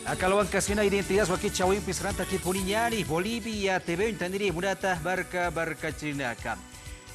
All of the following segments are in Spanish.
Akalawan kasina identitas wakil cawin pisranta ki Puniñani, Bolivia, TV entendiri murata barca chinaka.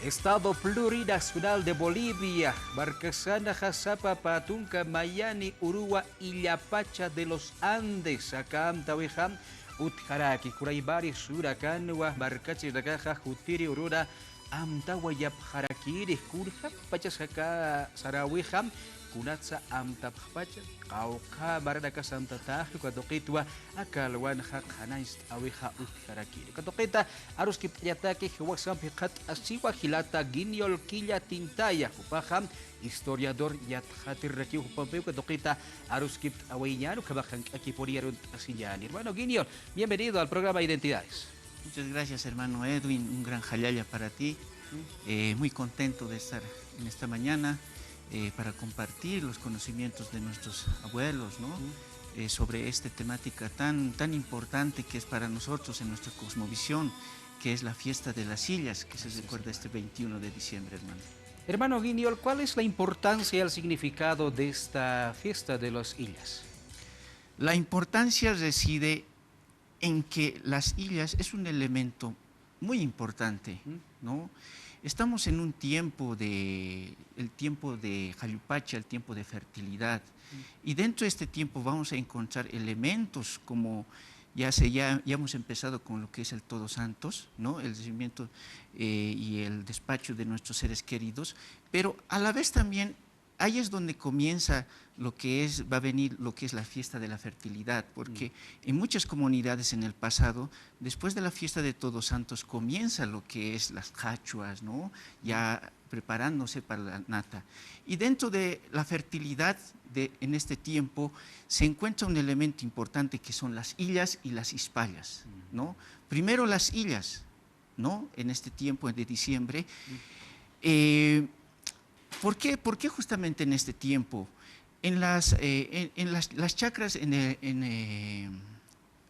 Estado plurinacional de Bolivia, Barcasana, Jasapa, Patunca, Mayani, Urua, Illapacha de los Andes, Acam, Tawiham, Utjaraki, Curaibari, Suracanua, Barcachinaka, Jutiri, Urura, Amtawayap, Harakiri, Kurja, Pachasaka, Sarawiham, Kunatsa Amtaphapacha, Kauka, Baradaka Santa Taji, Katokitwa, Akalwan Hak Hanais, Awiha Utjarakiri. Katokita, Aruski Yataki, Huaxam Pikat, Asiwa Hilata, Guinyol, Quilla, Tintaya, Upaham, historiador Yathatir Raki, Upapeu, Katokita, Aruski Aweyano, Kabajan, aquí por Asillani. Hermano Guinyol, bienvenido al programa Identidades. Muchas gracias, hermano Edwin, un gran jalaya para ti. Muy contento de estar en esta mañana. Para compartir los conocimientos de nuestros abuelos, ¿no? Sobre esta temática tan importante que es para nosotros en nuestra cosmovisión, que es la fiesta de las Illas, que se recuerda este 21 de diciembre, hermano. Hermano Guinyol, ¿cuál es la importancia y el significado de esta fiesta de las Illas? La importancia reside en que las Illas es un elemento muy importante, ¿no? Estamos en un tiempo el tiempo de Jayupacha, el tiempo de fertilidad. Y dentro de este tiempo vamos a encontrar elementos como, ya hemos empezado con lo que es el Todos Santos, ¿no? El recibimiento y el despacho de nuestros seres queridos, pero a la vez también ahí es donde comienza va a venir lo que es la fiesta de la fertilidad, porque en muchas comunidades en el pasado, después de la fiesta de Todos Santos, comienza lo que es las cachuas, ¿no? Ya preparándose para la nata. Y dentro de la fertilidad en este tiempo se encuentra un elemento importante que son las illas y las ispallas, ¿no? Primero las illas, ¿no? En este tiempo de diciembre. ¿Por qué justamente en este tiempo? En las chacras en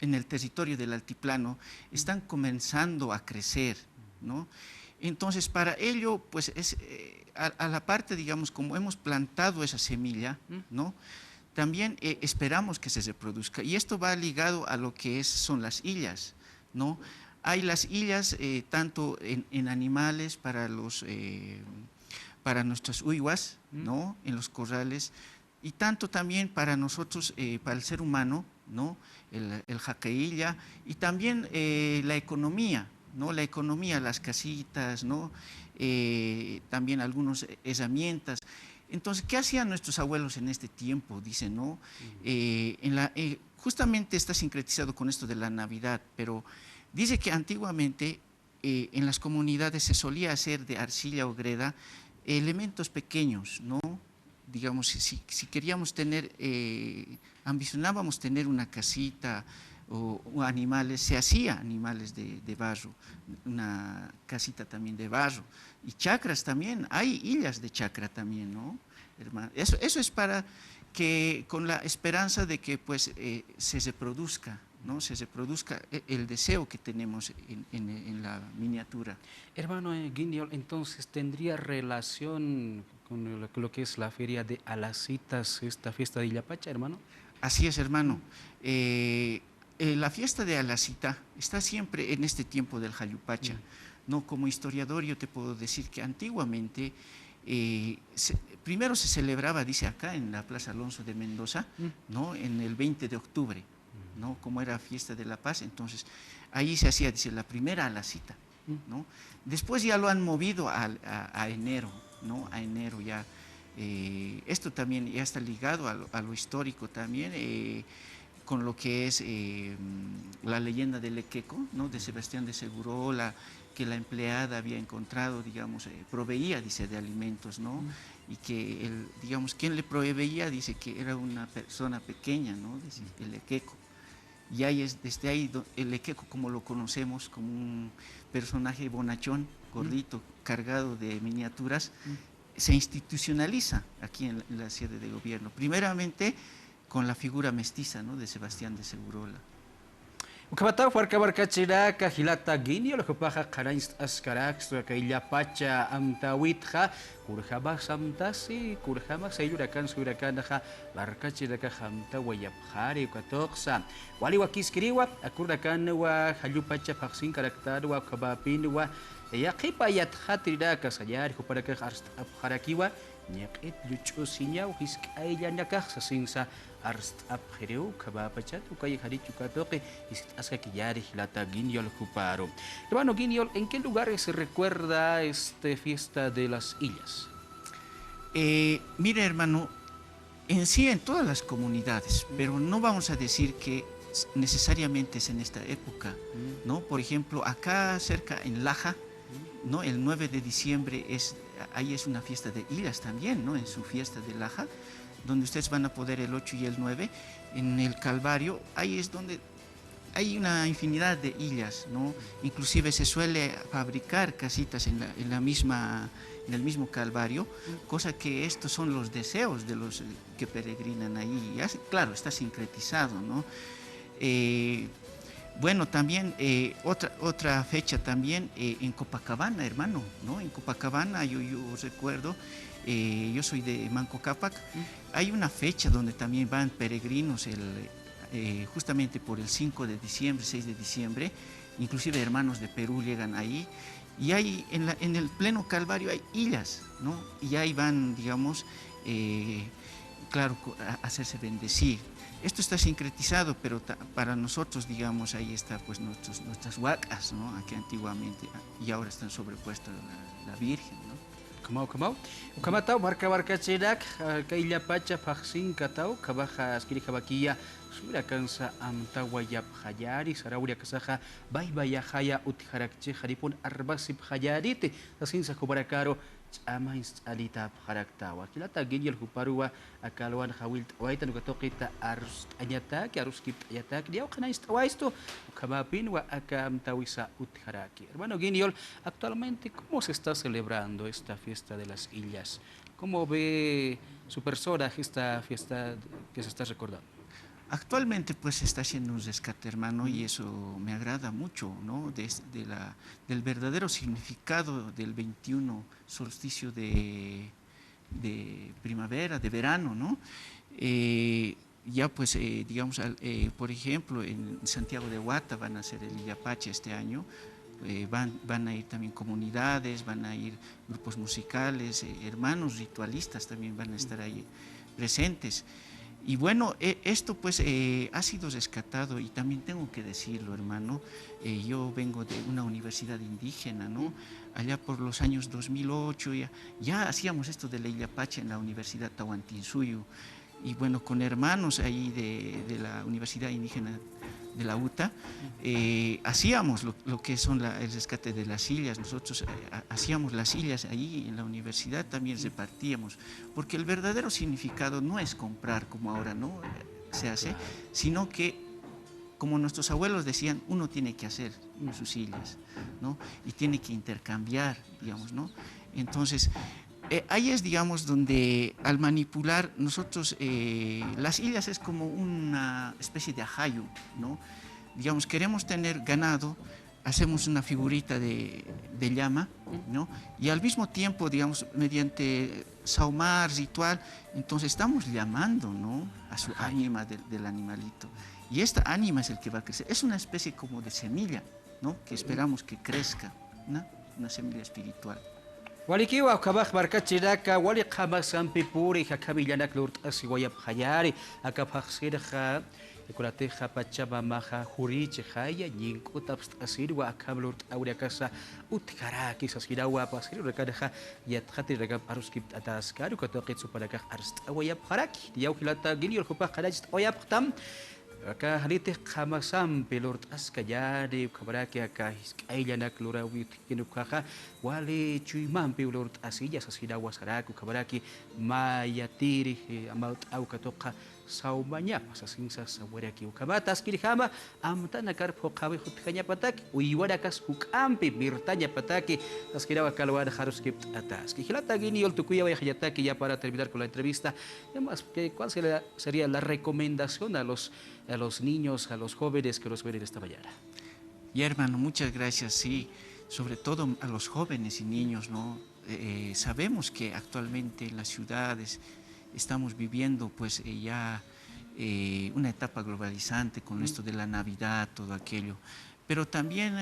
el territorio del altiplano están comenzando a crecer, ¿no? Entonces, para ello, pues a la parte, digamos, como hemos plantado esa semilla, ¿no? También esperamos que se reproduzca. Y esto va ligado a lo que son las illas, ¿no? Hay las illas tanto en animales para nuestras uiguas, ¿no? En los corrales, y tanto también para nosotros, para el ser humano, ¿no? El jaqueilla, y también la economía, ¿no? La economía, las casitas, ¿no? También algunas herramientas. Entonces, ¿qué hacían nuestros abuelos en este tiempo? Dicen, ¿no? Justamente está sincretizado con esto de la Navidad, pero dice que antiguamente en las comunidades se solía hacer de arcilla o greda elementos pequeños, ¿no? Digamos, si queríamos tener, ambicionábamos tener una casita o animales, se hacía animales de barro, una casita también de barro, y chacras también, hay illas de chacra también, ¿no? Hermano, eso es para que, con la esperanza de que pues se reproduzca, ¿no? Se reproduzca el deseo que tenemos en la miniatura. Hermano Guinyol, entonces, ¿tendría relación con lo que es la feria de Alacitas, esta fiesta de Illapacha, hermano? Así es, hermano. La fiesta de Alacita está siempre en este tiempo del Jayupacha, ¿no? Como historiador yo te puedo decir que antiguamente primero se celebraba, dice acá, en la Plaza Alonso de Mendoza, ¿no? En el 20 de octubre, ¿no? Como era fiesta de la paz, entonces ahí se hacía, dice, la primera Alacita, ¿no? Después ya lo han movido a enero, ¿no? A enero ya. Esto también ya está ligado a lo histórico también, con lo que es la leyenda del Equeco, ¿no? De Sebastián de Segurola, que la empleada había encontrado, digamos, proveía, dice, de alimentos, ¿no? Y que, digamos, quien le proveía, dice que era una persona pequeña, ¿no? Dice, el Equeco. Y ahí desde ahí el Equeco, como lo conocemos, como un personaje bonachón, gordito, cargado de miniaturas, se institucionaliza aquí en la sede de gobierno. Primeramente con la figura mestiza, ¿no? De Sebastián de Segurola. Ukabataw warka chiraka hilata ginio lo kupaha kanains askarak kaila pacha amtawitha kurjaba samtasi kurjaba sayurakan surakan ha warka chiraka hamta wayabhari ukatoksa wali wakiskriwa akurakan wa halupacha paksin karakter wa kabapin wa yaqipa yathatiraka sayar kuparaka harakiwa nyaqit luchusinya hiskailanaka sasinsa arst aphereu kabapachat ukay harit ukatoque aska kiyari lata guiñol cuparo. Hermano Guiñol, ¿en qué lugares se recuerda esta fiesta de las Illas? Mira, hermano, en sí en todas las comunidades, pero no vamos a decir que necesariamente es en esta época, ¿no? Por ejemplo, acá cerca en Laja, ¿no? El 9 de diciembre ahí es una fiesta de Illas también, ¿no? En su fiesta de Laja, donde ustedes van a poder el 8 y el 9, en el Calvario, ahí es donde hay una infinidad de illas, ¿no? Inclusive se suele fabricar casitas en el mismo Calvario, cosa que estos son los deseos de los que peregrinan ahí. Claro, está sincretizado, ¿no? Bueno, también otra fecha también en Copacabana, hermano, ¿no? En Copacabana yo recuerdo, yo soy de Manco Cápac, hay una fecha donde también van peregrinos justamente por el 5 de diciembre, 6 de diciembre, inclusive hermanos de Perú llegan ahí, y hay en el pleno Calvario hay illas, ¿no? Y ahí van, digamos, claro, a hacerse bendecir. Esto está sincretizado, pero para nosotros, digamos, ahí está pues nuestras huacas, ¿no? Aquí antiguamente, y ahora están sobrepuestas la Virgen, ¿no? Kamau. Ukamatau marca chirak kaila pacha paksin katau kabaja askiri kabakia sura kansa amtawayap hayari sarauria kasaja baybaya haya utharakche haripun arbasip hayarite sasinsa kubarakaro ama alita haraktawa kilata genial huparua akalwan hawil waitan ukatokita arus anyata ki arus kip ayatak dia kana istawaisto ukabapin wa akamtawisa utharaki. Hermano Guiñol, actualmente ¿cómo se está celebrando esta fiesta de las Illas? ¿Cómo ve su persona esta fiesta que se está recordando? Actualmente pues se está haciendo un rescate, hermano, y eso me agrada mucho, ¿no? Del verdadero significado del 21 solsticio de primavera, de verano, ¿no? Ya pues, digamos, por ejemplo, en Santiago de Huata van a hacer el Illapache este año, van a ir también comunidades, van a ir grupos musicales, hermanos ritualistas también van a estar ahí presentes. Y bueno, esto pues ha sido rescatado y también tengo que decirlo, hermano, yo vengo de una universidad indígena, ¿no? Allá por los años 2008 ya hacíamos esto de la Illapache en la Universidad Tahuantinsuyo y bueno, con hermanos ahí de la Universidad Indígena de la UTA, hacíamos lo que son el rescate de las sillas. Nosotros hacíamos las sillas ahí en la universidad, también repartíamos, porque el verdadero significado no es comprar como ahora no se hace, sino que, como nuestros abuelos decían, uno tiene que hacer sus sillas, ¿no? Y tiene que intercambiar, digamos, ¿no? Entonces, ahí es, digamos, donde al manipular nosotros, las illas es como una especie de ajayo, ¿no? Digamos, queremos tener ganado, hacemos una figurita de llama, ¿no? Y al mismo tiempo, digamos, mediante saumar, ritual, entonces estamos llamando, ¿no? A su ánima del animalito. Y esta ánima es el que va a crecer. Es una especie como de semilla, ¿no? Que esperamos que crezca, ¿no? Una semilla espiritual. Walikiwa kabak barkachiraka wali kabak sampipuri hakabillanak lurt asiwayap hayari akapaksirha ekulateja pachamamaja juriche haya ñinkutapst asirwa akablurt aureakasa utkaraki sasirawa pasir rekadaja yathati regap aruskip ataskaru katoqit suparakah arst awayap haraki diaukilata Guiñol kupah kadajist oyap tam Acá halite kamasam pelort askayade kabaraki acá aillanak lorawit kinukaja wale chuimam pelort asilla sasida wasaraku kabaraki mayatiri amaut au katoka saumanya pasasinsa sawara ki ukamatas kilhama amtana karp hoqawi hutkanya pataki uiwarakas hukampi mirtanya pataki taskirawa kalwada harus kip atas kijilata gini yol tukuya wayajataki ya para terminar con la entrevista además cuál sería la recomendación a los niños, a los jóvenes que nos ven en esta mañana. Y hermano, muchas gracias, sí, sobre todo a los jóvenes y niños, ¿no? Sabemos que actualmente en las ciudades estamos viviendo pues ya una etapa globalizante con esto de la Navidad, todo aquello, pero también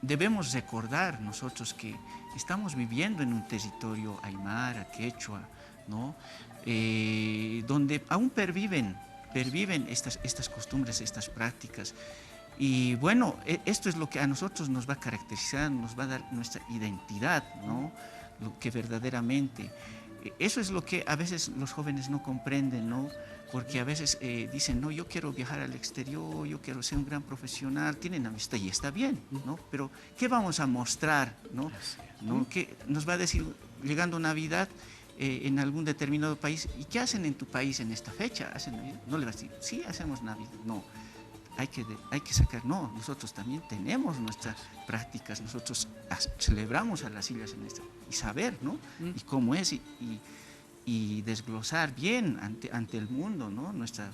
debemos recordar nosotros que estamos viviendo en un territorio aymara, quechua, ¿no? Donde aún perviven estas costumbres, estas prácticas. Y bueno, esto es lo que a nosotros nos va a caracterizar, nos va a dar nuestra identidad, ¿no? Lo que verdaderamente, eso es lo que a veces los jóvenes no comprenden, ¿no? Porque a veces dicen, no, yo quiero viajar al exterior, yo quiero ser un gran profesional, tienen amistad y está bien, ¿no? Pero ¿qué vamos a mostrar, no? ¿No? ¿Qué nos va a decir llegando Navidad en algún determinado país? ¿Y qué hacen en tu país en esta fecha? ¿Hacen Navidad? No le vas a decir, sí, hacemos Navidad, no. Hay que sacar, no, nosotros también tenemos nuestras prácticas, nosotros celebramos a las islas en esta, y saber, ¿no? Y cómo es, y desglosar bien ante el mundo, ¿no? Nuestra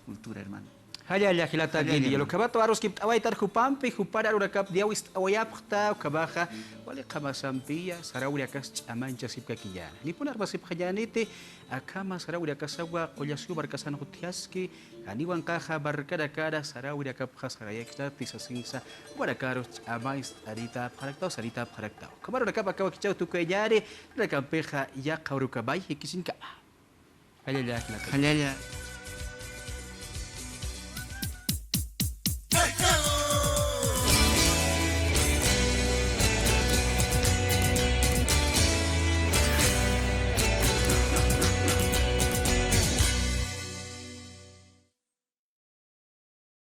cultura, hermano. Haya hilata gili lo kabato aros kip awaitar hupampi hupara urakap diawis awayapta kabaja wale kamasampia sarawria kas amancha sipka kiyana ni punar basip khajanete akama sarawria kasawa olyasyu barkasan hutiaski aniwan kaja barkada kada sarawria kap khasarayakta tisasinsa barakaros amais arita pharakta kamaro rakap akawa kichau tukayare rakampeja ya kaurukabai hikisinka Haya hilata